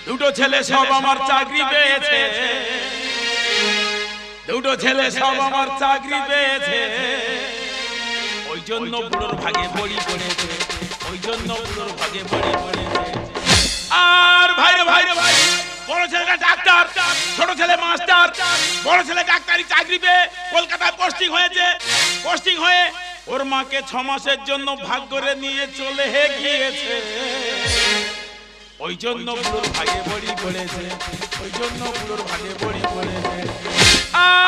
দুটো ছেলে সব আমার চাকরি পেয়েছে, দুটো ছেলে সব আমার চাকরি পেয়েছে। ওই জন্য বুড়োর ভাগে বড়ি পড়েছে, ওই জন্য বুড়োর ভাগে বড়ি পড়েছে। আর ভাই রে ভাই রে ভাই, বড় ছেলেটা ডাক্তার, ছোট ছেলে মাস্টার। বড় ছেলে ডাক্তারি চাকরি পেয়ে কলকাতায় পোস্টিং হয়েছে। পোস্টিং হয়ে ওর মাকে 6 মাসের জন্য ভাগ করে নিয়ে চলে গিয়েছে। ওই জন্য বুড়োর ভাগে বড়ি পড়েছে, ওই জন্য বুড়োর ভাগে বড়ি পড়েছে।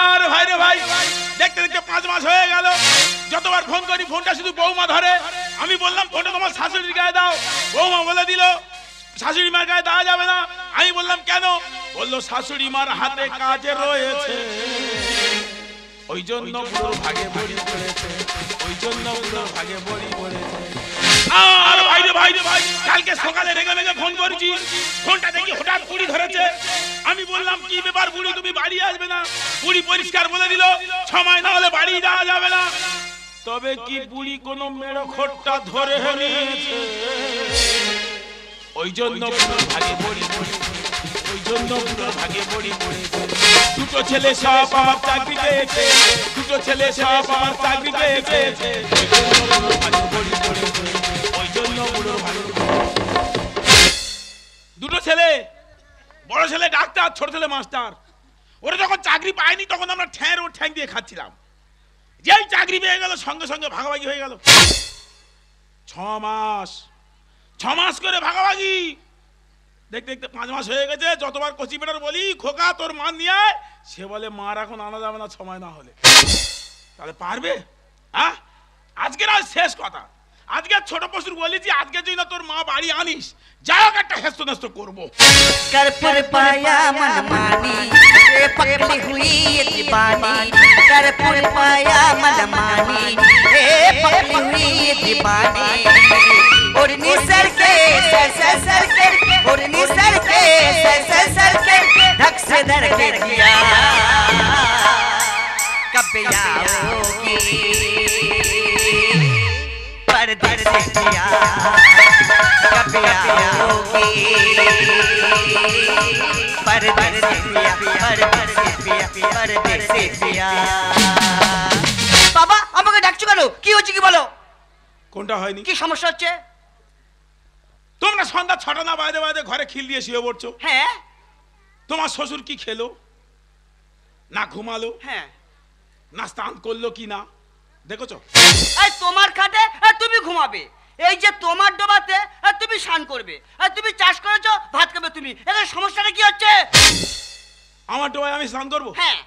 আর ভাই রে ভাই, দেখতে দেখতে 5 মাস হয়ে গেল। যতবার ফোন করি ফোনটা শুধু বৌমা ধরে। আমি বললাম ফোনটা তোমার শাশুড়ির গায়ে দাও। বৌমা বলে দিল শাশুড়ি মার গায়ে দেওয়া যাবে না। আমি বললাম কেন? বললো শাশুড়ি মার হাতে কাজে রয়েছে। ওই জন্য বুড়োর ভাগে বড়ি পড়েছে, ওই জন্য বুড়োর ভাগে বড়ি পড়েছে। আর ভাই রে ভাই রে ভাই, কালকে সকালে রেগে মেগে ফোন করেছি, ফোনটা দেখি হঠাৎ বুড়ি ধরেছে। আমি বললাম কি ব্যাপার বুড়ি, তুমি বাড়ি আসবে না? বুড়ি পরিষ্কার বলে দিল 6 মাস না হলে বাড়ি যাওয়া যাবে না। তবে কি বুড়ি কোনো মেড়ো খোট্টা ধরে নিয়েছে। ওই জন্য বুড়োর ভাগে বড়ি পড়েছে, ওই জন্য বুড়োর ভাগে বড়ি পড়েছে। দুটো ছেলে সব আমার চাকরি পেয়েছে, দুটো ছেলে সব আমার চাকরি পেয়েছে। ওই জন্য বুড়োর ভাগে বড়ি পড়েছে, ওই জন্য বুড়োর ভাগে। দুটো ছেলে, বড় ছেলে ডাক্তার, ছোট ছেলে মাস্টার। ওরা যখন চাকরি পায়নি তখন আমরা ঠ্যাঁ ও ঠ্যাং দিয়ে খাচ্ছিলাম। যেই চাকরি পেয়ে গেল সঙ্গে সঙ্গে ভাগাভাগি হয়ে গেল। 6 মাস করে ভাগাভাগি। দেখতে দেখতে 5 মাস হয়ে গেছে। যতবার কচি বেটার বলি খোকা তোর মা নিয়ে আয়, সে বলে মার এখন আনা যাবে না 6 মাস না হলে। তাহলে পারবে? হ্যাঁ, আজকের আজ শেষ কথা। আজকে ছোট পশুর বলেছি আজকে যদি না তোর মা বাড়ি আনিস, যাই হোক একটা হেস্ত নেস্ত করবো। कर पाया मनमानी रे पकड़ी हुई ये दीवानी, कर पाया मनमानी रे पकड़ी हुई ये दीवानी। उड़नी सर के सर के, उड़नी सर के सर के, धक से धर के दिया कब आओगी परदेसिया, कब आओगी परदेसिया, परदेसिया, परदेसिया। বাবা আমাকে ডাকছো কেন? কি হচ্ছে কি বলো? কোনটা হয়নি? কি সমস্যা হচ্ছে? তোমরা সন্ধ্যা 6টা না বাজে বাজে ঘরে খিল দিয়ে শুয়ে পড়ছো। হ্যাঁ। তোমার শ্বশুর কি খেলো না ঘুমালো, হ্যাঁ, না স্নান করলো কি না দেখেছো? এই তোমার খাটে তুমি ঘুমাবে, এই যে তোমার ডোবাতে তুমি স্নান করবে, তুমি চাষ করেছো ভাত খাবে তুমি। এখানে সমস্যাটা কি হচ্ছে? আমার ডোবায় আমি স্নান করবো? হ্যাঁ।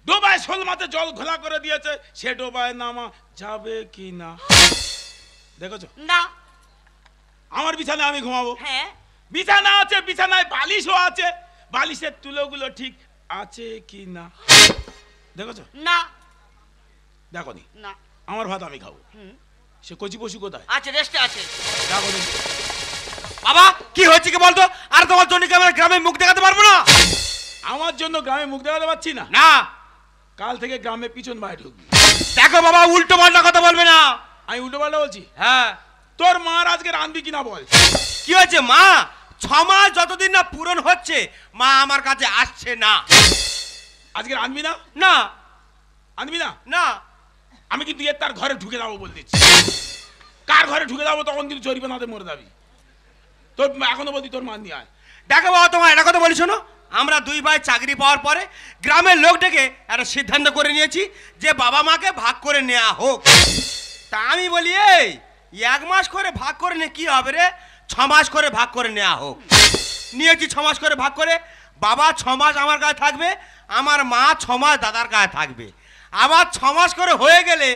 ডোবায় শোল মাঠে জল ঘোলা করে দিয়েছে, সে ডোবায় নামা যাবে কি না দেখেছো? না। আমার বিছানায় আমি ঘুমাবো? হ্যাঁ। বিছানা আছে, বিছানায় বালিশও আছে, বালিশের তুলোগুলো ঠিক আছে কি না দেখেছো? না। দেখো নি। না। আমার ভাত আমি খাবো। সে কচি পশু কোথায় আছে? রেস্টে আছে। দেখো নি। বাবা কি হয়েছে কি বলতো? আর তোমার জন্য কি আমরা গ্রামে মুখ দেখাতে পারবো না? আমার জন্য গ্রামে মুখ দেখাতে পারছি না? না। কাল থেকে গ্রামে পিছন বাড়ি ঢুকবি। দেখো বাবা উল্টো পাল্টা কথা বলবে না। আমি উল্টো পাল্টা বলছি? হ্যাঁ। তোর মার আজকে রাঁধবি কিনা বল। কি হয়েছে মা? 6 মাস যতদিন না পূরণ হচ্ছে মা আমার কাছে আসছে না। আজকে রাঁধবি না? না। আনবি না? না। আমি কিন্তু এর তার ঘরে ঢুকে যাবো বলে দিচ্ছি। কার ঘরে ঢুকে যাবো তখন কিন্তু জরিমানাতে মরে যাবি। তোর এখনো বলছি তোর মা নিয়ে আয়। দেখো বাবা তোমার এটা কথা বলি শোনো, আমরা 2 ভাই চাকরি পাওয়ার পরে গ্রামের লোক ডেকে একটা সিদ্ধান্ত করে নিয়েছি যে বাবা মাকে ভাগ করে নেওয়া হোক। তা আমি বলি এই 1 মাস করে ভাগ করে নিয়ে কি হবে রে? 6 মাস করে ভাগ করে নেওয়া হোক। নিয়েছি 6 মাস করে ভাগ করে। বাবা 6 মাস আমার গায়ে থাকবে, আমার মা 6 মাস দাদার গায়ে থাকবে। আবার 6 মাস করে হয়ে গেলে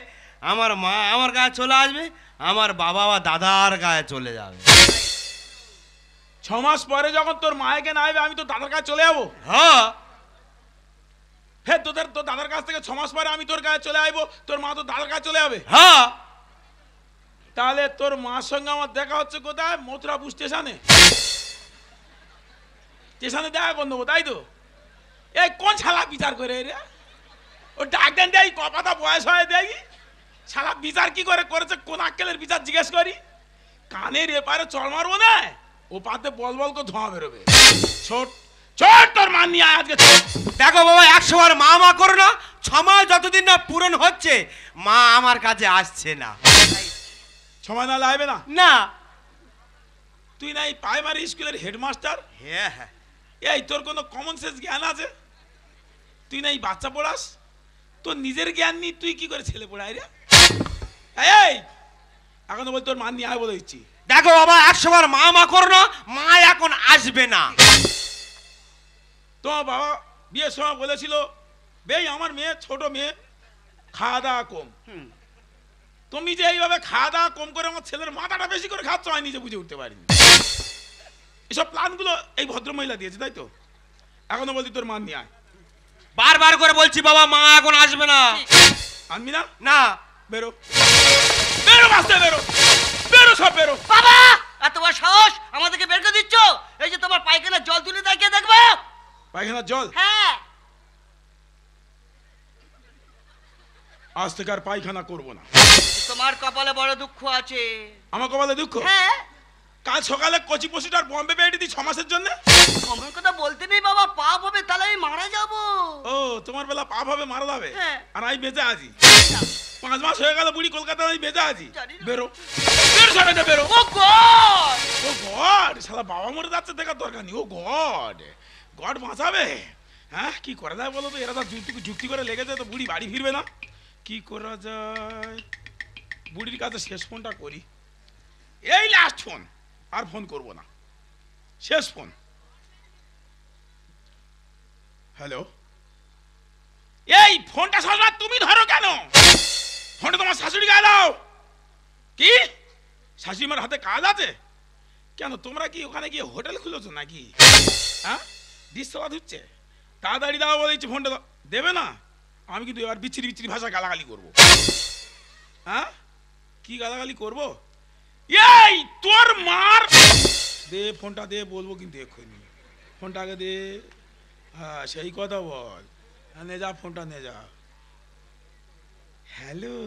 আমার মা আমার গায়ে চলে আসবে, আমার বাবা বা দাদার গায়ে চলে যাবে। 6 মাস পরে যখন তোর মায়েকে না আইবে আমি তো দাদার কাছে চলে যাবো। হ্যাঁ। হ্যাঁ, তোর দাদার কাছ থেকে 6 মাস পরে আমি তোর গায়ে চলে আইবো, তোর মা তো দাদার কাছে চলে যাবে। হ্যাঁ। তাহলে তোর মার সঙ্গে আমার দেখা হচ্ছে কোথায়? মথুরাপুর স্টেশনে। স্টেশনে দেখা করে নেবো তাই তো? এই কোন শালা বিচার করে রে? ও ডাক দেন দেয় কপাতা বয়স হয় দেখি শালা বিচার কি করে করেছে, কোন আক্কেলের বিচার জিজ্ঞেস করি। কানের এপারে চড় মারবো না, ও পাতে বল বল করে ধোঁয়া বেরোবে। ছোট ছোট তোর মান নিয়ে আয় আজকে ছোট। দেখো বাবা 100 বার মা মা করো না, 6 মাস যতদিন না পূরণ হচ্ছে মা আমার কাছে আসছে না। সময় না লাগবে না। না তুই না এই প্রাইমারি স্কুলের হেডমাস্টার, হ্যাঁ হ্যাঁ এই তোর কোনো কমন সেন্স জ্ঞান আছে? তুই না এই বাচ্চা পড়াস, তোর নিজের জ্ঞান নি, তুই কি করে ছেলে পড়াই রে? এই এখন তো বল তোর মান নিয়ে আয় বলে দিচ্ছি। দেখো বাবা 100 বার মা মা করো না, মা এখন আসবে না। তোমার বাবা বিয়ের সময় বলেছিল বেই আমার মেয়ে ছোট মেয়ে খাওয়া দাওয়া কম। তুমি যে এইভাবে খাওয়া দাওয়া কম করে আমার ছেলের মাথাটা বেশি করে খাচ্ছ আমি নিজে বুঝে উঠতে পারিনি। এসব প্ল্যানগুলো এই ভদ্রমহিলা দিয়েছে তাই তো? এখনো বলছি তোর মান নিয়ে আয়। বারবার করে বলছি বাবা মা এখন আসবে না। আনবি না? না বেরো বেরো বাসতে বেরো বেরো সব বেরো। বাবা এত বড় সাহস আমাদেরকে বের করে দিচ্ছ? এই যে তোমার পায়খানার জল তুলে দেখিয়ে দেখবো। পায়খানার জল? হ্যাঁ আজ থেকে আর পায়খানা করবো না। তোমার কপালে বড় দুঃখ আছে। আমার কপালে দুঃখ? হ্যাঁ কাল সকালে কচি পশুটার বম্বে বেড়ে দিই 6 মাসের জন্য। আমার কথা বলতে নেই বাবা, পাপ হবে তাহলে আমি মারা যাব। ও তোমার বেলা পাপ হবে মারা যাবে, হ্যাঁ। আর আমি বেঁচে আছি। 5 মাস হয়ে গেল বুড়ি কলকাতায় আমি বেঁচে আছি। জানি না। বেরো বেরো সামনে বেরো। ও গড ও গড, শালা বাবা মরে যাচ্ছে দেখার দরকার নেই। ও গড, গড বাঁচাবে। হ্যাঁ কি করা যায় বলো তো? এরা তো যুক্তি করে লেগেছে তো বুড়ি বাড়ি ফিরবে না। কি করা যায়? বুড়ির কাছে শেষ ফোনটা করি, এই লাস্ট ফোন, আর ফোন করব না, শেষ ফোন। হ্যালো, এই ফোনটা সরলা তুমি ধরো কেন? ফোনটা তোমার শাশুড়ি গায়ে দাও। কি শাশুড়ি মার হাতে কাজ আছে? কেন তোমরা কি ওখানে গিয়ে হোটেল খুলেছো নাকি? হ্যাঁ ডিশ চালাতে হচ্ছে, তাড়াতাড়ি দাও বলেছি ফোনটা দাও। দেবে না? আমি কিন্তু এবার বিচ্ছিরি বিচ্ছিরি ভাষা গালাগালি করবো। হ্যাঁ কি গালাগালি করবো? এই তোর মার দে ফোনটা দে, বলবো কিন্তু এক্ষুনি। ফোনটা আগে দে। হ্যাঁ সেই কথা বল, নে যা ফোনটা নে যা। হ্যালো,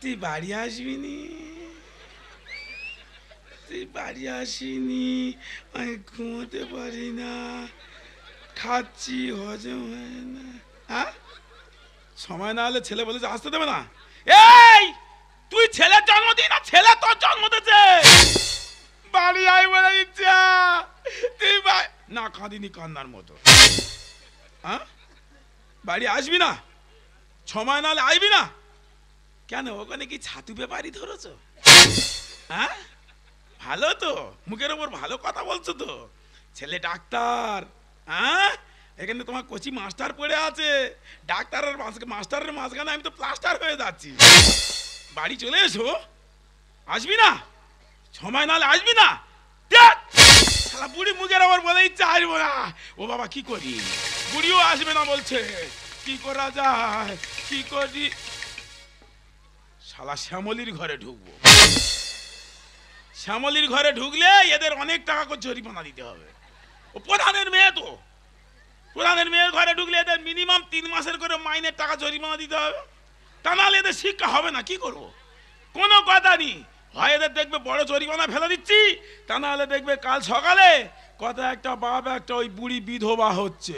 তুই বাড়ি আসবি নি? তুই বাড়ি আসিনি, আমি ঘুমোতে পারি না, খাচ্ছি হজম হয় না। হ্যাঁ সময় না হলে ছেলে বলেছে আসতে দেবে না। এই তুই ছেলের জন্ম দিই না, ছেলে তোর জন্ম দিয়েছে। বাড়ি আয় বলে ইচ্ছা, তুই না কাঁদিনি কান্নার মতো। হ্যাঁ বাড়ি আসবি না? সময় না হলে আসবি না কেন? ওখানে কি ছাতু ব্যাপারি ধরেছ? হ্যাঁ ভালো তো, মুখের ওপর ভালো কথা বলছো তো। ছেলে ডাক্তার, হ্যাঁ এখানে তোমার কোচি মাস্টার পড়ে আছে, ডাক্তারের মাস্টারের মাঝখানে আমি তো প্লাস্টার হয়ে যাচ্ছি। বাড়ি চলে এসো। আসবি না? সময় নাহলে আসবি না? শালা বুড়ি মুখের আবার বলে ইচ্ছা আসবো না। ও বাবা কি করি, বুড়িও আসবে না বলছে, কি করা যায়, কি করি? শালা শ্যামলির ঘরে ঢুকবো। শ্যামলির ঘরে ঢুকলে এদের অনেক টাকা করে জরিমানা দিতে হবে। ও প্রধানের মেয়ে তো, প্রধানের মেয়ের ঘরে ঢুকলে এদের মিনিমাম 3 মাসের করে মাইনের টাকা জরিমানা দিতে হবে। তা নাহলে এদের শিক্ষা হবে না। কি করবো? কোনো কথা নেই, হয় এদের দেখবে বড় জরিমানা ফেলে দিচ্ছি, তা নাহলে দেখবে কাল সকালে কথা একটা বাপ একটা ওই বুড়ি বিধবা হচ্ছে।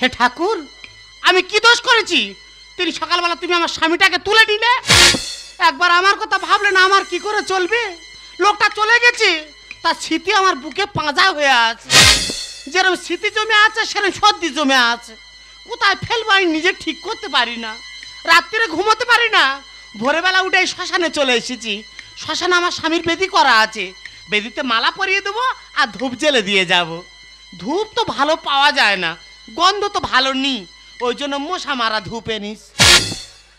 হে ঠাকুর, আমি কি দোষ করেছি? তিনি সকালবেলা তুমি আমার স্বামীটাকে তুলে নিলে, একবার আমার কথা ভাবলে না আমার কি করে চলবে? লোকটা চলে গেছে, তার স্মৃতি আমার বুকে পাঁজা হয়ে আছে। যেরকম স্মৃতি জমে আছে সেরকম সর্দি জমে আছে। কোথায় ফেলবো আমি নিজে ঠিক করতে পারি না। রাত্রিরে ঘুমোতে পারি না, ভোরবেলা উঠে শ্মশানে চলে এসেছি। শ্মশানে আমার স্বামীর বেদি করা আছে, বেদিতে মালা পরিয়ে দেবো আর ধূপ জেলে দিয়ে যাব। ধূপ তো ভালো পাওয়া যায় না, গন্ধ তো ভালো নেই, ওই জন্য মশা মারা ধূপ এনেস।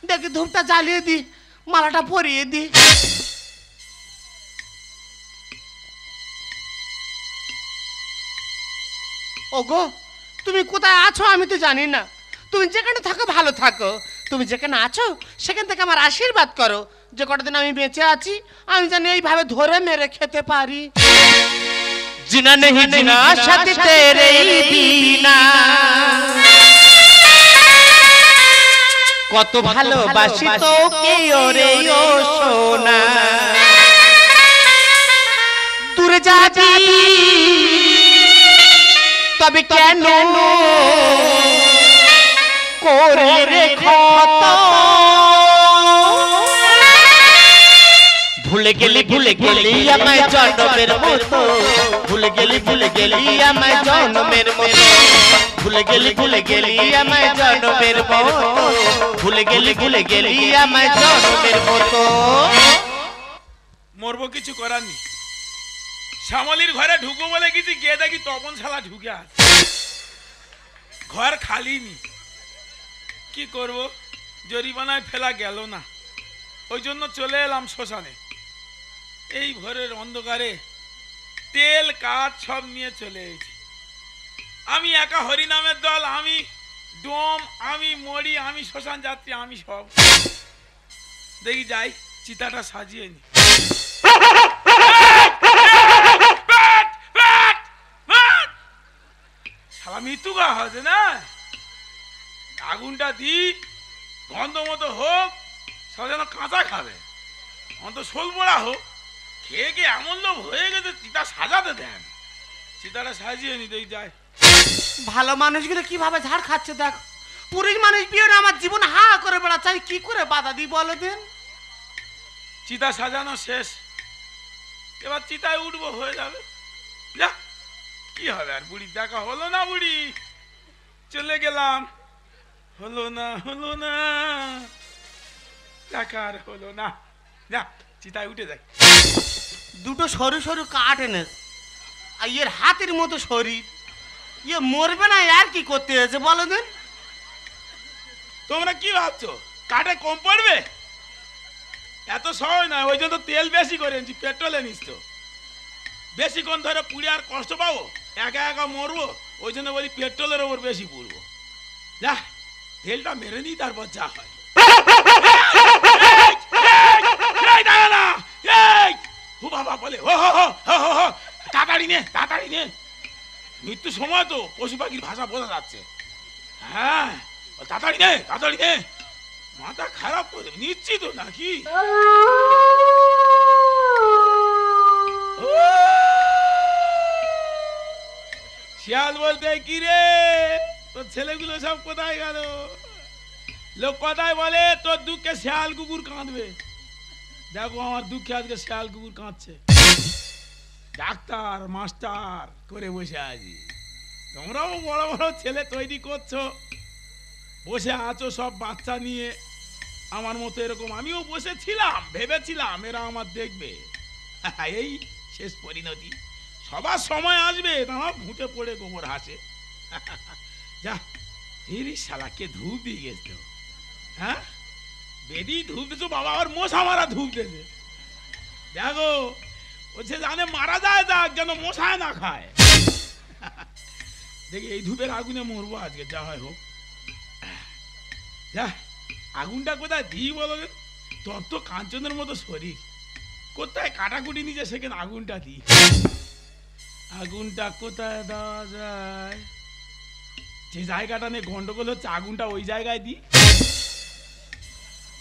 দেখি ধূপটা জ্বালিয়ে দি, মালাটা পরিয়ে দি। ওগো তুমি কোথায় আছো আমি তো জানি না। তুমি যেখানে থাকো ভালো থাকো, তুমি যেখানে আছো সেখান থেকে আমার আশীর্বাদ করো, যে কটা দিন আমি বেঁচে আছি আমি যেন এইভাবে ধরে মেরে খেতে পারি। জিনা নেহি জিনা সাথী তেরে বিনা, কত ভালোবাসি তোকে ওরে ও সোনা, দূরে যাবি তবে কেন করে রে ক্ষত, ভুলে গেলি আমায় জন্মের মতো, ভুলে গেলি আমায় জন্মের মতো, ভুলে গেলি আমায় জন্মের মতো, ভুলে গেলি আমায় জন্মের মতো। মরবো, কিছু করার নেই। শ্যামলির ঘরে ঢুকবো বলে কিছু গিয়ে দেখি তপন শালা ঢুকে আছে, ঘর খালি নি। কি করব, জরিমানায় ফেলা গেল না, ওই জন্য চলে এলাম শ্মশানে। এই ঘরের অন্ধকারে তেল কাঠ সব নিয়ে চলে এসেছি। আমি একা হরিনামের দল, আমি ডোম, আমি মরি, আমি শ্মশান যাত্রী, আমি সব। দেখি যাই চিতাটা সাজিয়ে নি। শালা মৃত্যু গা হচ্ছে না, আগুনটা দি গন্ধ মতো হোক, সব যেন কাঁচা খাবে, অন্ত শোল মোড়া হোক। খেয়ে খেয়ে এমন লোভ হয়ে গেছে চিতা সাজাতে দেন। চিতাটা সাজিয়ে নি, দেখি যায়। ভালো মানুষগুলো কিভাবে ঝাড় খাচ্ছে দেখ, পুরুষ মানুষ বিয়ে আমার জীবন হা করে বেড়াচ্ছে, আমি কি করে বাধা দিই বলো দিন। চিতা সাজানো শেষ, এবার চিতায় উঠবো, হয়ে যাবে। যা কি হবে আর, বুড়ি দেখা হলো না, বুড়ি চলে গেলাম, হলো না দেখা আর হলো না। যা চিতায় উঠে যাই। দুটো সরু সরু কাঠ এনে, আর এর হাতের মতো শরীর, ইয়ে মরবে না আর কি করতে হয়েছে বলো দিন। তোমরা কি ভাবছো কাঠে কম পড়বে? এত সহজ না, ওই জন্য তেল বেশি করে এনেছি, পেট্রোল এনেছি তো। বেশিক্ষণ ধরে পুড়ে আর কষ্ট পাবো, একা একা মরবো, ওই জন্য বলি পেট্রোলের ওপর বেশি পুড়বো। যা তেলটা মেরে নিই, তারপর যা হয়। বাবা বলে তাড়াতাড়ি নে, মৃত্যুর সময় তো পশু পাখির ভাষা বোঝা যাচ্ছে। হ্যাঁ তাড়াতাড়ি নে, মাথা খারাপ করে নিচ্ছি তো নাকি। শিয়াল বলতে কি রে, তোর ছেলেগুলো সব কোথায় গেল? লোক কথায় বলে তোর দুঃখে শিয়াল কুকুর কাঁদবে। দেখো আমার দুঃখে আজকে শিয়াল কুকুর কাঁদছে। ডাক্তার মাস্টার করে বসে আছি, তোমরাও বড় বড় ছেলে তৈরি করছো, বসে আছো সব বাচ্চা নিয়ে। আমার মতো এরকম আমিও বসেছিলাম, ভেবেছিলাম এরা আমার দেখবে। এই শেষ পরিণতি, সবার সময় আসবে, তোমার ভুটে পড়ে গোবর হাসে। যা এই শালাকে ধূপ দিয়ে গেছে। হ্যাঁ বেদি ধূপ দিছো, বাবা আর মশা মারা ধূপ দিয়েছে। দেখো ও সে জানে মারা যায়, যাক যেন মশায় না খায়। দেখি এই ধূপের আগুনে মরবো আজকে, যা হয় হোক। যা আগুনটা কোথায় দিই বলো? তোর তো কাঞ্চনের মতো শরীর, কোথায় কাটাকুটি নিচে সেখানে আগুনটা দিই। আগুনটা কোথায় দেওয়া যায়? যে জায়গাটা নিয়ে গন্ডগোল হচ্ছে আগুনটা ওই জায়গায় দিই,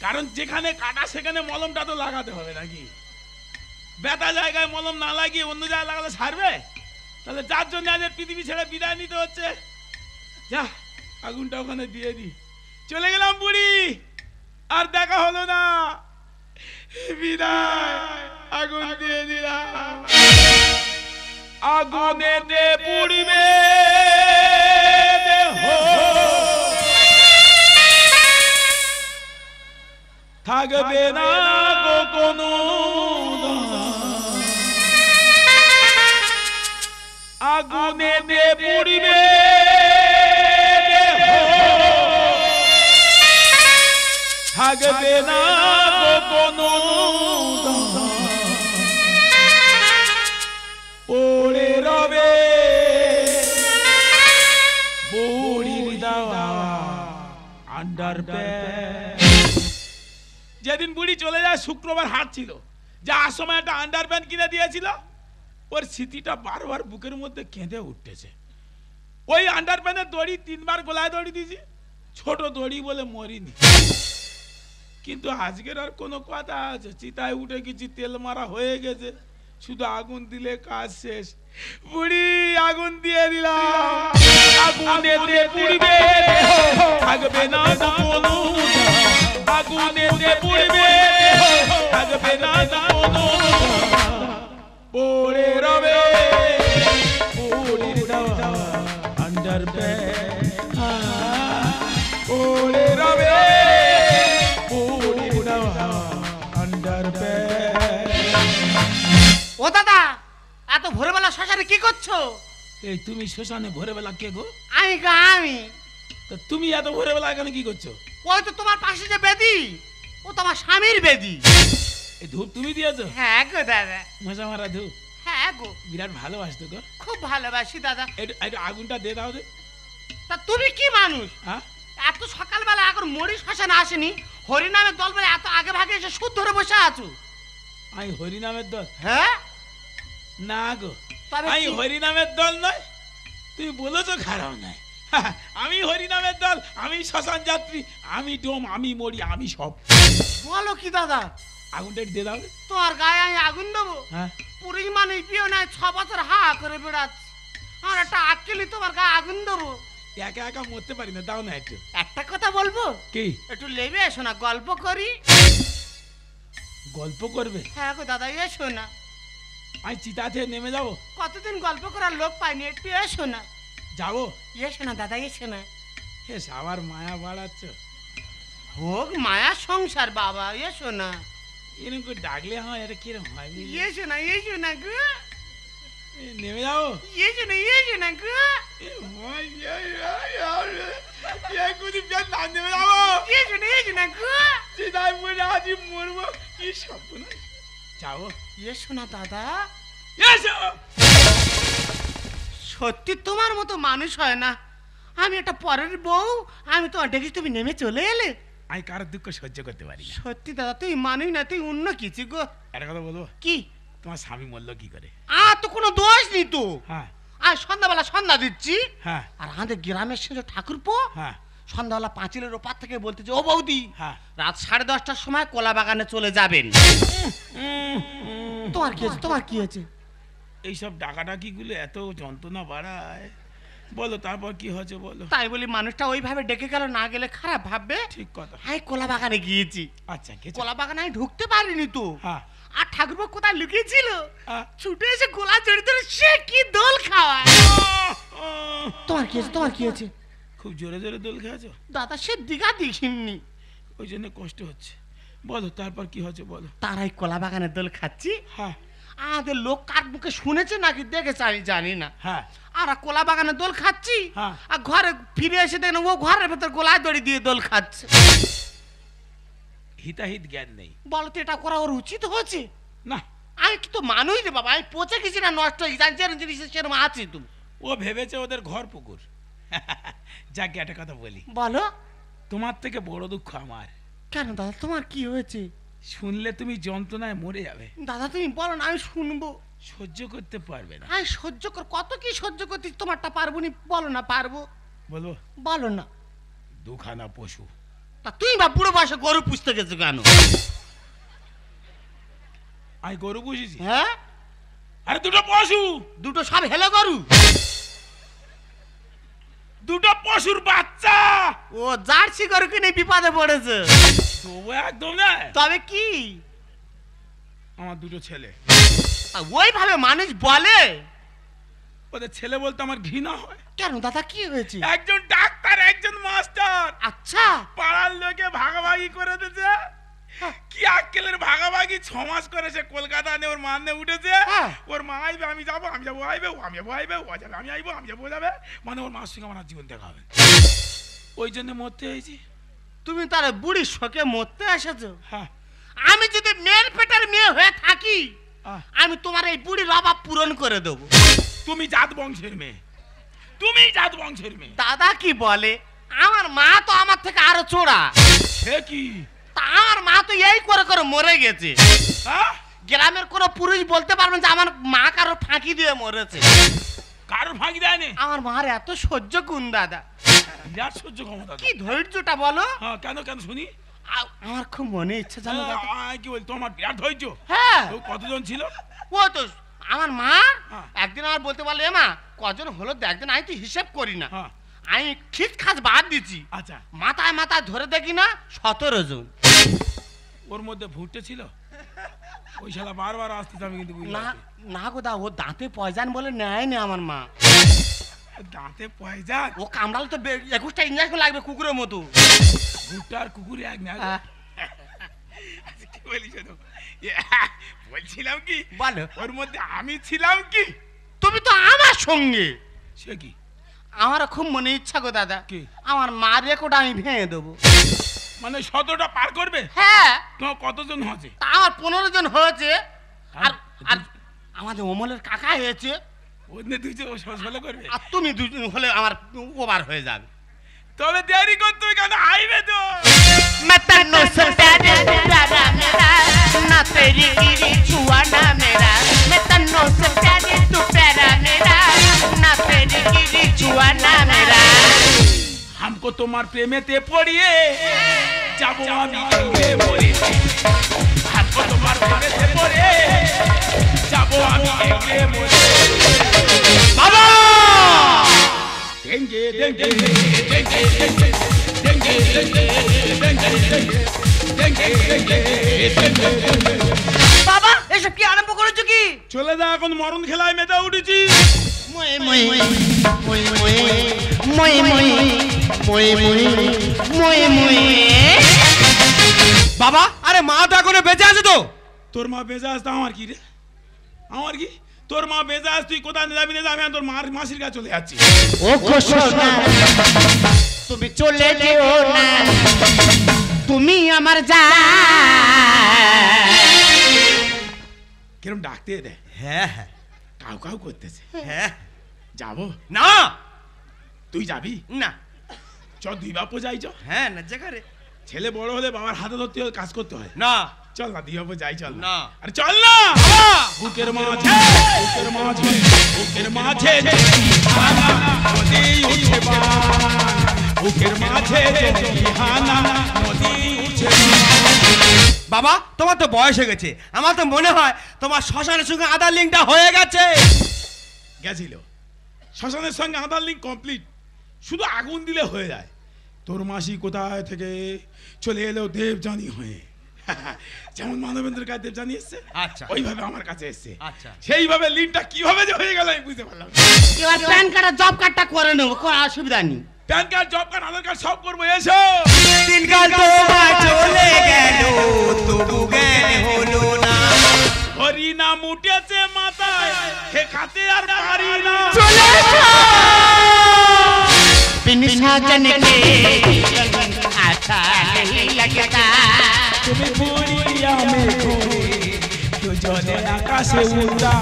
কারণ যেখানে কাটা সেখানে মলমটা তো লাগাতে হবে নাকি। ব্যথা জায়গায় মলম না লাগিয়ে অন্য জায়গায় লাগালে সারবে? তাহলে যার জন্য আজ পৃথিবী ছেড়ে বিদায় নিতে হচ্ছে। যা আগুনটা ওখানে দিয়ে দি। চলে গেলাম বুড়ি, আর দেখা হলো না, বিদায়। আগুন দিয়ে দিলাম, আগুনেতে পুড়িবে দেহ, থাকবে না গো কোনো আগুনেতে পুড়িবে দেহ, থাকবে না গো কোনো পড়ে রবে বুড়ির দেওয়া আন্ডা। আন্ডারপ্যান্ট। যেদিন বুড়ি চলে যায় শুক্রবার হাট ছিল, যাওয়ার সময় একটা আন্ডারপ্যান্ট কিনে দিয়েছিল, ওর স্মৃতিটা বারবার বুকের মধ্যে কেঁদে উঠতেছে। ওই আন্ডারপ্যান্টের দড়ি 3 বার গলায় দড়ি দিয়েছি, ছোট দড়ি বলে মরিনি। কিন্তু আজকের আর কোনো কথা আছে? চিতায় উঠে গেছি, তেল মারা হয়ে গেছে, শুধু আগুন দিলে কাজ শেষ। বুড়ি আগুন দিয়ে দিলাম, আগুনেতে পুড়বে থাকবে না কোনো, আগুনেতে পুড়বে থাকবে না কোনো, পড়ে রবে পুড়ির দেওয়া আন্ডারপ্যান্ট, পড়ে রবে পুড়ির দেওয়া আন্ডারপ্যান্ট। ও দাদা, এত ভোরবেলা শ্মশানে কি করছো? এই তুমি শ্মশানে ভোরবেলা কে গো? আমি তা তুমি এত ভোরবেলা এখানে কি করছো? ওই তো তোমার পাশে যে বেদি, ও তো আমার স্বামীর বেদি। এই ধূপ তুমি দিয়েছো? হ্যাঁ গো দাদা। মশা মারা ধূপ? হ্যাঁ গো। বিরাট ভালোবাসতো গো। খুব ভালোবাসি দাদা। একটু আগুনটা দিয়ে দাও দে। তা তুমি কি মানুষ? হ্যাঁ, এত সকালবেলা এখন মরি শ্মশানে আসেনি, হরিনামের দল বলে এত আগে ভাগে এসে সুদ ধরে বসে আছো? আমি হরিনামের দল? হ্যাঁ না গো, তবে আমি কি? হরিনামের দল নয়, তুমি বলেছো খারাপ নাই। আমি হরিনামের দল, আমি শ্মশান যাত্রী, আমি ডোম, আমি মরি, আমি সব। বলো কি দাদা? আগুনটা একটু দিয়ে দাও দে। তোমার গায়ে আমি আগুন দেবো? হ্যাঁ, পুরী মানে পিও নাই, 6 বছর হা করে বেড়াচ্ছি, আর একটা আক্কেলি তোমার গায়ে আগুন দেবো? একা একা মরতে পারি না, দাও না একটু। একটা কথা বলবো? কি? একটু লেবে এসো না, গল্প করি। গল্প করবে? হ্যাঁ গো দাদা, এসো না। আমি চিতা থেকে নেমে যাবো? কতদিন গল্প করার লোক পাইনি, একটু এসো না। যাবো? এসো না দাদা, এসো না। এস আবার মায়া বাড়াচ্ছ। হোক মায়া সংসার বাবা, এসো না। এরকম করে ডাকলে হয়, এটা কিরকম হয় বুঝলি? এসো না, এসো না গো। নেমে যাবো? এসো না, এসো না গো। নেমে যাবো? এসো না, এসো না গো। চিতায় পড়ে আছি, মরবো, কি স্বপ্ন। যাবো? এসো না দাদা। এসো। সত্যি তোমার মতো মানুষ হয় না। আমি একটা পরের বউ, আমি তোমার ডেকেছি, তুমি নেমে চলে এলে। আমি কারোর দুঃখ সহ্য করতে পারি না। সত্যি দাদা, তুই মানুষ না, তুই অন্য কিছু গো। একটা কথা বলবো? কি? তোমার স্বামী মরলো কি করে? আর তো কোনো দোষ নেই তো। হ্যাঁ আর সন্ধ্যাবেলা সন্ধ্যা দিচ্ছি, হ্যাঁ আর আমাদের গ্রামের সে ঠাকুরপো হ্যাঁ সন্ধ্যাবেলা পাঁচিলের ওপার থেকে বলতেছে, ও বৌদি, হ্যাঁ। রাত 10:30টার সময় কলা বাগানে চলে যাবেন। তোমার কি হয়েছে? তোমার কি হয়েছে? এইসব ডাকাডাকি গুলো এত যন্ত্রণা বাড়ায়। বলো তারপর কি হয়েছে বলো। তাই বলি মানুষটা ওইভাবে ডেকে গেল, না গেলে খারাপ ভাববে। ঠিক কথা। আমি কলা বাগানে গিয়েছি। আচ্ছা গেছো? কলা বাগানে আমি ঢুকতে পারিনি তো। হ্যাঁ আর ঠাকুরপো কোথায় লুকিয়েছিল, হ্যাঁ। ছুটে এসে গোলা জড়িয়ে ধরে সে কি দোল খাওয়ায়। তোমার কি হয়েছে? তোমার কি হয়েছে? খুব জোরে জোরে দোল খেয়েছো? দাদা সে দিঘা দেখিনি, ওই জন্য কষ্ট হচ্ছে। বলো তারপর কি হয়েছে বলো। তারাই কলা বাগানে দোল খাচ্ছি। হ্যাঁ আমাদের লোক কার মুখে শুনেছে নাকি দেখেছে আমি জানি না। হ্যাঁ আর কলা বাগানে দোল খাচ্ছি, হ্যাঁ। আর ঘরে ফিরে এসে দেখেন ও ঘরের ভেতর গোলায় দড়ি দিয়ে দোল খাচ্ছে। হিতাহিত জ্ঞান নেই। বলতো এটা করা ওর উচিত হচ্ছে? না, আমি কি তো মানুষ রে বাবা, আমি পচে গেছি না নষ্ট হয়ে গেছি, যেরকম জিনিস সেরকম আছি তুমি। ও ভেবেছে ওদের ঘর পুকুর। যাকে একটা কথা বলি, বলো। তোমার থেকে বড় দুঃখ আমার। কেন দাদা, তোমার কি হয়েছে? শুনলে তুমি যন্ত্রণায় মরে যাবে। দাদা তুমি বলো না, আমি শুনবো। সহ্য করতে পারবে না। আমি সহ্য কর, কত কি সহ্য করতে, তোমারটা পারবো নি? বলো না। পারবো? বলবো? বলো না। দুখানা পশু। তা তুই বা বুড়ো বয়সে গরু পুষতে গেছো কেন? আমি গরু পুষেছি? হ্যাঁ, আরে দুটো পশু। দুটো সব হেলে গরু। দুটো পশুর বাচ্চা। ও জার্সি গরু কিনে বিপদে পড়েছে। তবু একদম না। তবে কি? আমার দুটো ছেলে। ওইভাবে মানুষ বলে? ওদের ছেলে বলতে আমার ঘৃণা হয়। কেন দাদা, কি হয়েছে? একজন ডাক্তার, একজন মাস্টার। আচ্ছা, পাড়ার লোকে ভাগাভাগি করে দিয়েছে। কি আক্কেলের ভাগাভাগি! 6 মাস করে সে কলকাতা নিয়ে ওর মান নিয়ে উঠেছে। ওর মা আইবে, আমি যাবো, আমি যাবো আইবে, ও আমি যাবো আইবে, ও যাবে, আমি আইবো, আমি যাবো যাবে। মানে ওর মার সঙ্গে আমার জীবন দেখা হবে। ওই জন্য মরতে হয়েছি। তুমি তার বুড়ির শোকে মরতে এসেছো? হ্যাঁ। আমি যদি মেয়ের পেটের মেয়ে হয়ে থাকি, আহ। আমি তোমার এই বুড়ির অভাব পূরণ করে দেবো। তুমি জাত বংশের মেয়ে, তুমি জাত বংশের মেয়ে। দাদা কি বলে? আমার মা তো আমার থেকে আরো চোরা। সে কি? তা আমার মা তো এই করে করে মরে গেছে। হ্যাঁ? গ্রামের কোনো পুরুষ বলতে পারবেন যে আমার মা কারো ফাঁকি দিয়ে মরেছে? কারোর ফাঁকি দেয়নি? আমার মার এত সহ্য গুণ দাদা, বিরাট সহ্য ক্ষমতা। কি ধৈর্যটা বলো। হ্যাঁ, কেন কেন শুনি? আমার খুব মনে ইচ্ছে জানো দাদা। কি বল, তোমার বিরাট ধৈর্য। হ্যাঁ, তো কতজন ছিল? ও তো আমার মা হ্যাঁ। একদিন আমার বলতে পারলো, এ মা কজন হলো একদিন, আমি তো হিসেব করি না, হ্যাঁ। আমি খিচ খাচ বাদ দিচ্ছি, আচ্ছা, মাথায় মাথায় ধরে দেখি না 17 জন। ওর মধ্যে ভুট্টে ছিল? ওই শালা বারবার আসতেছে, আমি কিন্তু বুঝলাম না না গো দা, ও দাঁতে পয়জান বলে নেয়নি আমার মা। দাঁতে পয়জান? ও কামড়ালে তো 21টা ইঞ্জেকশন লাগবে কুকুরের মতো। ভুট্টা আর কুকুরে এক না? আচ্ছা, কি বলিস তো? বলছিলাম কি, বলো। ওর মধ্যে আমি ছিলাম কি? তুমি তো আমার সঙ্গে। সে কি? আমার খুব মনে ইচ্ছা গো দাদা, কি? আমার মার রেকর্ড আমি ভেঙে দেবো। মানে 17টা পার করবে? হ্যাঁ, তোমার কতজন হয়েছে? তা আমার 15 জন হয়েছে। আর আর আমাদের অমলের কাকা হয়েছে। ওদের দুইজন সলে করবে? আর তুমি দুজন হলে আমার ওভার হয়ে যাবে। তবে দেরি করতে হবে কেন? আইবে তো। मैं तन्नो से प्यारे प्यारा मेरा, ना तेरी गिरी छुआ ना मेरा। मैं तन्नो से प्यारे तू प्यारा मेरा, ना तेरी गिरी छुआ ना मेरा। हमको তোমার প্রেমেতে পড়িয়ে যাবো আমি এগিয়ে মরে। हमको তোমার প্রেমেতে পড়ে যাবো আমি এগিয়ে মরে। বাবা! দেঙ্গে দেঙ্গে দেঙ্গে দেঙ্গে দেঙ্গে দেঙ্গে দেঙ্গে। বাবা এসব কি আরম্ভ করেছো কি? চলে যা, এখন মরণ খেলায় মেতে উঠেছি। মই মই মই মই মই মই মই মই মই। বাবা, আরে মা তো এখনো বেঁচে আছে তো? তোর মা বেঁচে আসতো, আমার কি রে? আমার কি? তোর মা বেঁচে আস, তুই কোথায় যাবি না? আমি তোর মাসির কাছে চলে যাচ্ছি। ও সোনা, তুমি চলে যেও না, তুমি আমার জান। কিরম ডাকতে দে? হ্যাঁ হ্যাঁ কাউ কাউ করতেছে। হ্যাঁ। যাবো? না তুই যাবি? না। চ, দুই বাপু যাই চ। হ্যাঁ না যেখানে। ছেলে বড় হলে বাবার হাতে ধরতে হয়, কাজ করতে হয়। না চল না, দুই বাপু যাই, চল না। আরে চল না। বুকের মাঝে বুকের মাঝে বুকের মাঝে হানা নদী উঠে বান। বুকের মাঝে হানা নদী উঠে বান। বাবা, তোমার তো বয়স হয়ে গেছে, আমার তো মনে হয় তোমার শ্মশানের সঙ্গে আধার লিঙ্কটা হয়ে গেছে। গেছিল শ্মশানের সঙ্গে আধার লিঙ্ক কমপ্লিট, শুধু আগুন দিলে হয়ে যায়। তোর মাসি কোথায় থেকে চলে এলো দেবযানী হয়ে। যেমন মানবেন্দ্রের কাছে দেবযানী এসছে, আচ্ছা। ওইভাবে আমার কাছে এসছে। আচ্ছা। সেইভাবে লিঙ্কটা কিভাবে যে হয়ে গেল আমি বুঝতে পারলাম না। এবার প্যান কার্ড আর জব কার্ডটা করে নেবো, কোনো অসুবিধা নেই। প্যান কার্ড, জব কার্ড, আধার কার্ড সব করবো। এসো। দিনকাল তোমার চলে গেল, তবু জ্ঞান হলো না। হরি নাম উঠেছে মাথায়, হে খাতে আর পারি না। बिन साजन के अच्छा नहीं लगता। তুমি বুড়িয়া মেঘে দুজনে আকাশে উড়া।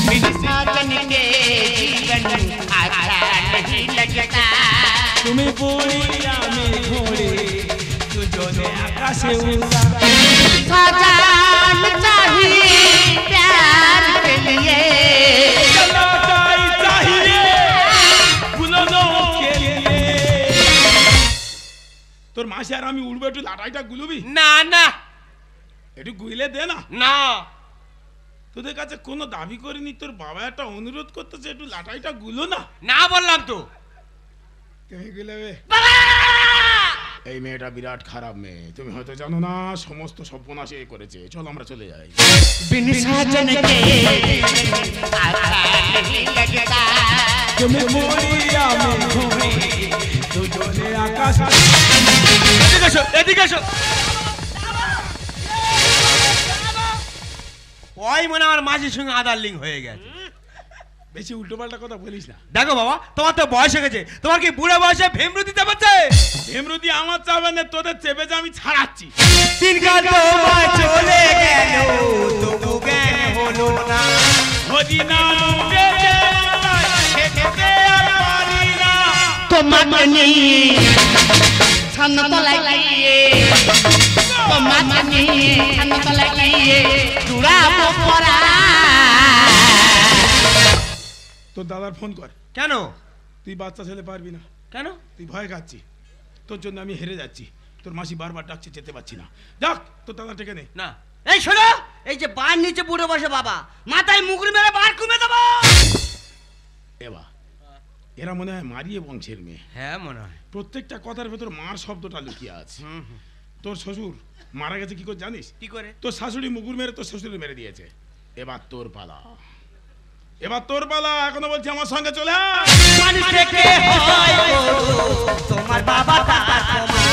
बिन साजन के जीवन अच्छा नहीं लगता। তুমি বুড়িয়া মেঘে দুজনে আকাশে উড়া। साजन चाहिए प्यार के लिए, चलताई चाहिए गुलों के लिए। তোর মাসি আর আমি উড়বো, একটু লাটাইটা গুলবি? না না একটু গুইলে দে না। না। তোদের কাছে কোনো দাবি করিনি, তোর বাবা একটা অনুরোধ করতেছে, একটু লাটাইটা গুলো না। না বললাম তো। তুমি গুলাবে? এই মেয়েটা বিরাট খারাপ মেয়ে, তুমি হয়তো জানো না, সমস্ত সর্বনাশ এ করেছে। চল আমরা চলে যাই। बिन साजन के अच्छा नहीं लगता। তুমি বুড়িয়া মেঘে দুজনে আকাশে। এদিকে এসো, এদিকে এসো। ওই মনে আমার মাসির সঙ্গে আধার লিঙ্ক হয়ে গেছে। বেশি উল্টো পাল্টা কথা বলিস না। দেখো বাবা, তোমার তো বয়স হয়ে গেছে, তোমার কি বুড়ো বয়সে ভেমরু দিতে পারছে? এমরুদি আমার চাবে না, তোদের চেপে যে আমি ছাড়াচ্ছি। দিনকাল তোমার চলে গেল, তবু জ্ঞান হলো না। হরি নাম উঠেছে মাকে নিয়ে ছান্নতলায় গিয়ে মাকে নিয়ে ছান্নতলায় গিয়ে জুড়াবো পরা। তোর দাদার ফোন কর। কেন? তুই বাচ্চা ছেলে পারবি না। কেন? তুই ভয় খাচ্ছি, তোর জন্য আমি হেরে যাচ্ছি। তোর মাসি বারবার ডাকছে, যেতে পারছি না। যাক, তোর দাদা টেকে নে। না, এই শোনো, এই যে বার নিচে বুড়ো বসে বাবা, মাথায় মুগুর মেরে বার কমে দেবো। এবা এরা মনে হয় মারিয়ে বংশের মেয়ে। হ্যাঁ মনে হয়। প্রত্যেকটা কথার ভেতর মার শব্দটা লুকিয়ে আছে। তোর শ্বশুর মারা গেছে কি করে জানিস? কি করে? তোর শাশুড়ি মুগুর মেরে তোর শ্বশুরে মেরে দিয়েছে। এবার তোর পালা, এবার তোর পালা। এখনো বলছি আমার সঙ্গে চলে আয়। মানুষ থেকে হয় গরু, তোমার বাবা তার তোমার।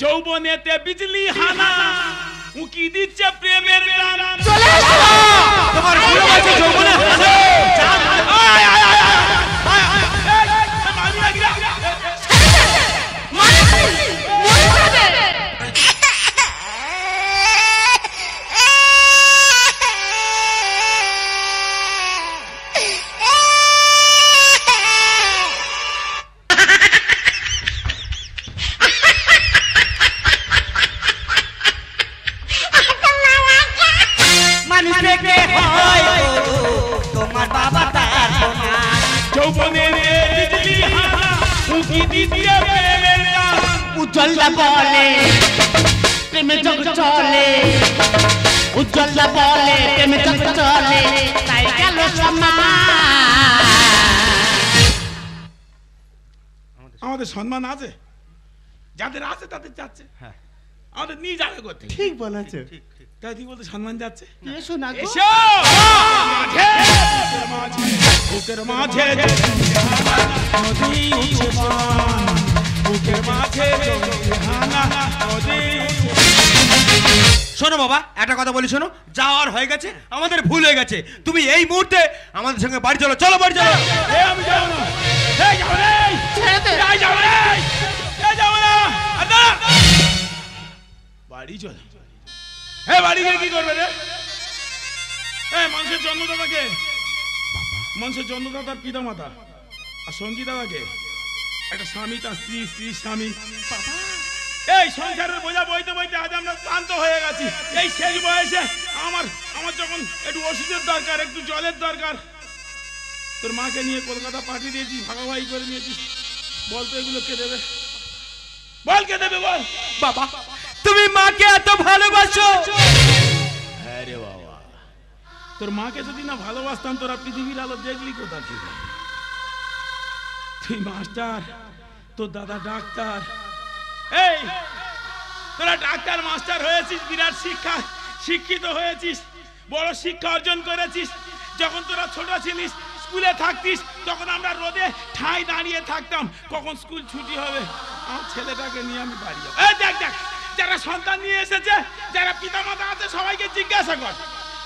যৌবনেতে বিজলি হানা, উকি দিচ্ছে প্রেমের গান। চলে এসো। তোমার বুড়ো বয়সে যৌবনে হাসে। আয়, আয়, আয়, আয়, আয়, আয়, আয়, মারবি নাকি রে? মানুষ থেকে হয় গরু, তোমার বাবা তার তোমার। যৌবনেতে বিজলি হানা, উকি দিচ্ছে প্রেমের গান। উজ্জ্বলদা বলে প্রেমে জগ চলে, উজ্জ্বলদা বলে প্রেমে জগ চলে, তাই গেল সমাজ। আমাদের সম্মান আছে, যাদের আছে তাদের যাচ্ছে। হ্যাঁ। আমাদের নিয়ে যাবে করতে। ঠিক বলেছে। তাই তুই বলতে সম্মান যাচ্ছে। এসো না গো। এসো মাঝে, বুকের মাঝে নদী উঠছে বান, বুকের মাঝে হানা নদী। শোনো বাবা, একটা কথা বলি শোনো, যাওয়ার হয়ে গেছে, আমাদের ভুল হয়ে গেছে। তুমি এই মুহূর্তে আমাদের সঙ্গে বাড়ি চলো। চলো বাড়ি চলো। এ আমি যাবো না, এই যাবো না, ছেড়ে দে। এই যাবো না, এই যাবো না। আর দাঁড়া। বাড়ি চল। হে বাড়ি গিয়ে কি করবে রে? মানুষের জন্মদাতাকে, মানুষের জন্মদাতার পিতা মাতা আর সঙ্গী দাদাকে, একটা স্বামী তার স্ত্রী, স্ত্রী স্বামী। এই সংসারের বোঝা বইতে বইতে আজ আমরা ক্লান্ত হয়ে গেছি। এই শেষ বয়সে আমার যখন একটু ওষুধের দরকার, একটু জলের দরকার, তোর মাকে নিয়ে কলকাতা পাঠিয়ে দিয়েছি, ভাগাভাগি করে নিয়েছিস। বল তো এগুলো কে দেবে? বল কে দেবে বল। বাবা, তুমি মাকে এত ভালোবাসো? হ্যাঁ রে বাবা, তোর মাকে যদি না ভালোবাসতাম তোরা পৃথিবীর আলো দেখলি কোথা থেকে? তুই মাস্টার, তোর দাদা ডাক্তার। এই তোরা ডাক্তার মাস্টার হয়েছিস, বিরাট শিক্ষিত হয়েছিস, বড় শিক্ষা অর্জন করেছিস। যখন তোরা ছোট ছিলিস, স্কুলে থাকতিস, তখন আমরা রোদে ঠাঁই দাঁড়িয়ে থাকতাম কখন স্কুল ছুটি হবে। আমার ছেলেটাকে নিয়ে আমি বাড়ি যাবো। এই দেখ দেখ, যারা সন্তান নিয়ে এসেছে, যারা পিতামাতা আছে, সবাইকে জিজ্ঞাসা কর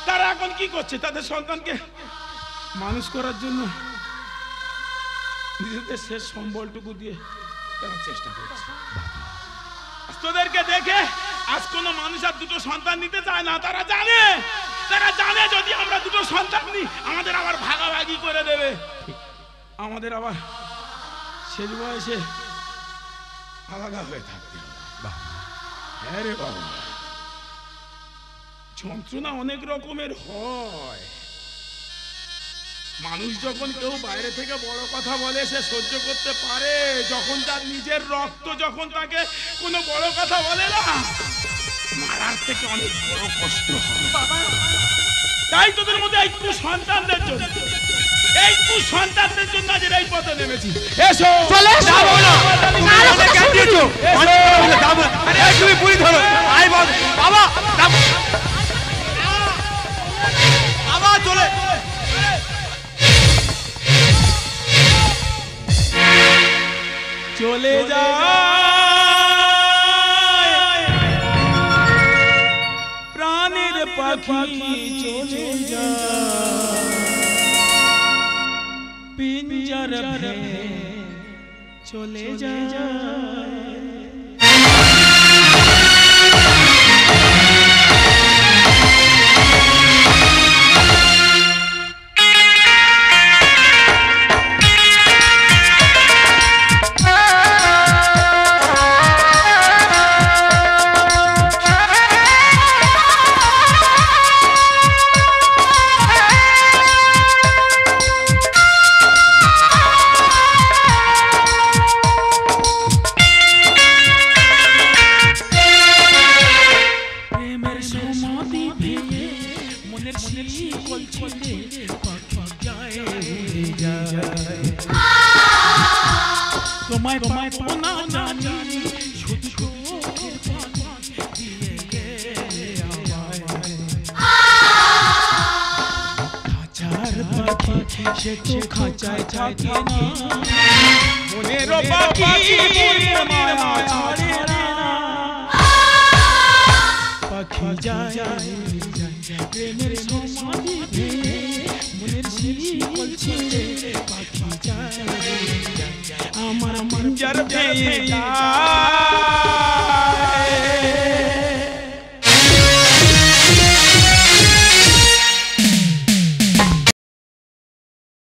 তারা এখন কি করছে। তাদের সন্তানকে মানুষ করার জন্য নিজেদের শেষ সম্বলটুকু দিয়ে তারা চেষ্টা করছে। তোদেরকে দেখে আজ কোনো মানুষ আর দুটো সন্তান নিতে চায় না। তারা জানে যদি আমরা দুটো সন্তান নিই, আমাদের আবার ভাগাভাগি করে দেবে, আমাদের আবার শেষ বয়সে আলাদা হয়ে থাকতে হবে। হ্যাঁ রে বাবা, যন্ত্রণা অনেক রকমের হয়। মানুষ যখন কেউ বাইরে থেকে বড় কথা বলে সে সহ্য করতে পারে, যখন তার নিজের রক্ত যখন তাকে কোনো বড় কথা বলে না, মারার থেকে অনেক বড় কষ্ট হয়। তাই তোদের মধ্যে এই সন্তানদের জন্য আজ এই পথে নেমেছি। এসো চলে এসো। যাবো না। অনেক জ্ঞান দিয়েছো। যাবো না। আরে তুমি পুরি ধরো। আই বাবা, বাবা যাবো। বাবা চলে। চলে যা প্রাণের পাখি, চলে যা পিঞ্জর ভেঙে, চলে যা। সে তো খাঁচায় থাকে না মনের পাখি মনের মায়া ছাড়ে না পাখি যায় প্রেমের সমাধিতে মনের শিকল ছিঁড়ে পাখি যায় আমার মঞ্জার পেয়ে যায়